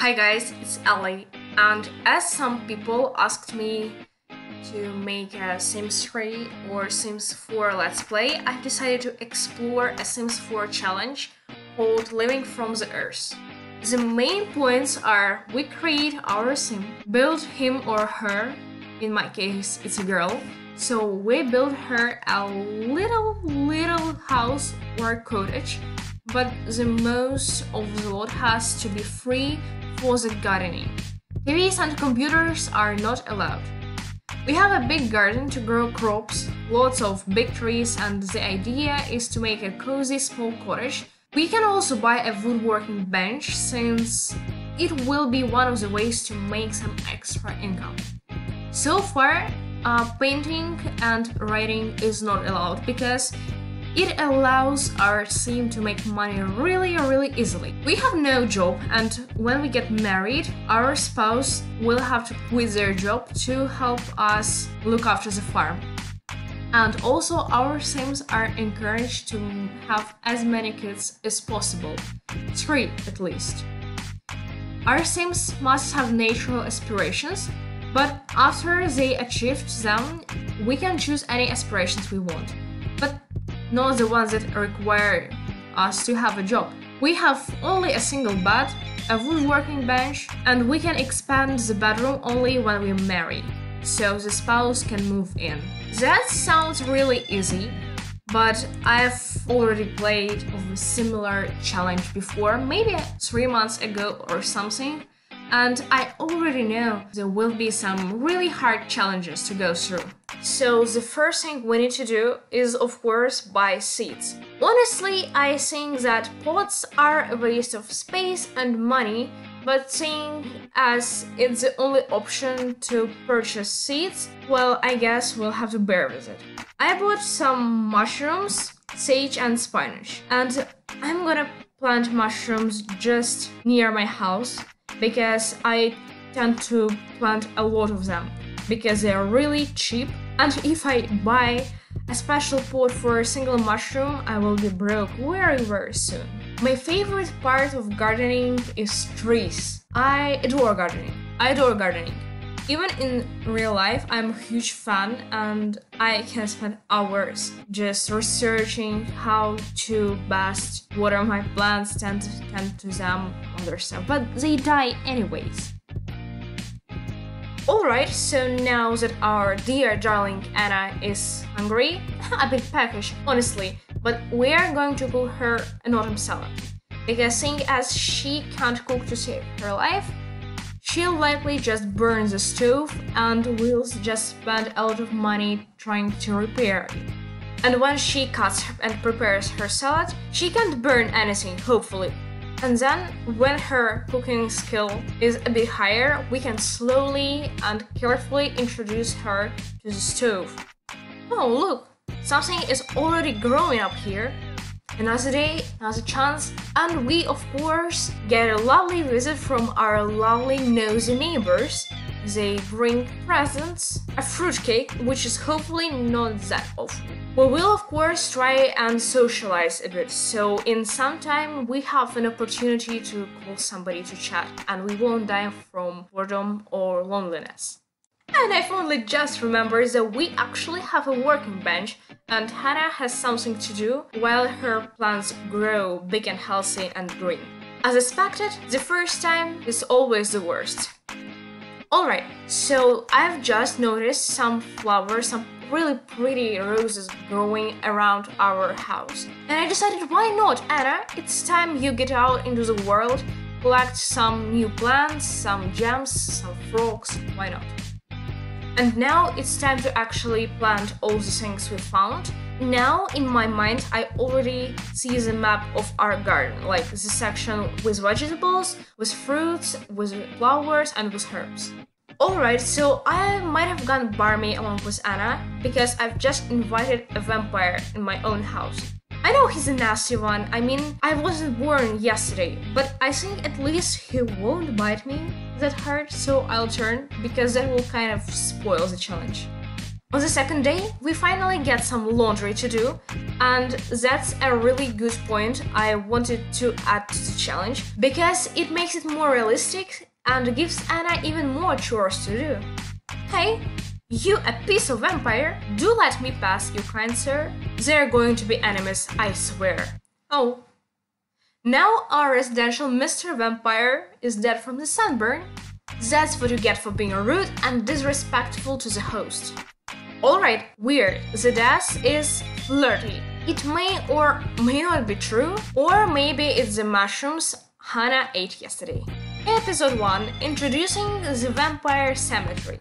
Hi guys, it's Ali, and as some people asked me to make a Sims 3 or Sims 4 Let's Play, I've decided to explore a Sims 4 challenge called Living from the Earth. The main points are we create our sim, build him or her, in my case it's a girl, so we build her a little house or cottage, but the most of the lot has to be free for the gardening. TVs and computers are not allowed. We have a big garden to grow crops, lots of big trees, and the idea is to make a cozy small cottage. We can also buy a woodworking bench since it will be one of the ways to make some extra income. So far, painting and writing is not allowed because it allows our sim to make money really easily. We have no job, and when we get married, our spouse will have to quit their job to help us look after the farm. And also our sims are encouraged to have as many kids as possible, 3 at least. Our sims must have natural aspirations, but after they achieve them, we can choose any aspirations we want, but not the ones that require us to have a job. We have only a single bed, a woodworking bench, and we can expand the bedroom only when we're married, so the spouse can move in. That sounds really easy, but I've already played of a similar challenge before, maybe 3 months ago or something, and I already know there will be some really hard challenges to go through. So the first thing we need to do is, of course, buy seeds. Honestly, I think that pots are a waste of space and money, but seeing as it's the only option to purchase seeds, well, I guess we'll have to bear with it. I bought some mushrooms, sage and spinach, and I'm gonna plant mushrooms just near my house because I tend to plant a lot of them because they are really cheap, and if I buy a special pot for a single mushroom, I will be broke very soon. My favorite part of gardening is trees. I adore gardening. Even in real life, I'm a huge fan and I can spend hours just researching how to best water my plants, tend to them, other stuff, but they die anyways. Alright, so now that our dear darling Anna is hungry, a bit peckish, honestly, but we are going to cook her an autumn salad. Because seeing as she can't cook to save her life, she'll likely just burn the stove and we'll just spend a lot of money trying to repair it. And when she cuts and prepares her salad, she can't burn anything, hopefully. And then, when her cooking skill is a bit higher, we can slowly and carefully introduce her to the stove. Oh look, something is already growing up here. Another day, another chance, and we of course get a lovely visit from our lovely nosy neighbors. They bring presents, a fruitcake, which is hopefully not that awful. We will of course try and socialize a bit, so in some time we have an opportunity to call somebody to chat and we won't die from boredom or loneliness. And I've only just remembered that we actually have a working bench and Hannah has something to do while her plants grow big and healthy and green. As expected, the first time is always the worst. Alright, so I've just noticed some flowers, some really pretty roses growing around our house. And I decided, why not, Anna? It's time you get out into the world, collect some new plants, some gems, some frogs, why not? And now it's time to actually plant all the things we found. Now, in my mind, I already see the map of our garden, like the section with vegetables, with fruits, with flowers, and with herbs. Alright, so I might have gone barmy along with Anna, because I've just invited a vampire in my own house. I know he's a nasty one, I mean, I wasn't born yesterday, but I think at least he won't bite me that hard, so I'll turn, because that will kind of spoil the challenge. On the second day, we finally get some laundry to do, and that's a really good point I wanted to add to the challenge, because it makes it more realistic and gives Anna even more chores to do. Hey, you a piece of vampire, do let me pass, you kind sir. They're going to be enemies, I swear. Oh. Now our residential Mr. Vampire is dead from the sunburn. That's what you get for being rude and disrespectful to the host. Alright, weird. The death is flirty. It may or may not be true, or maybe it's the mushrooms Hannah ate yesterday. Episode 1, Introducing the Vampire Cemetery.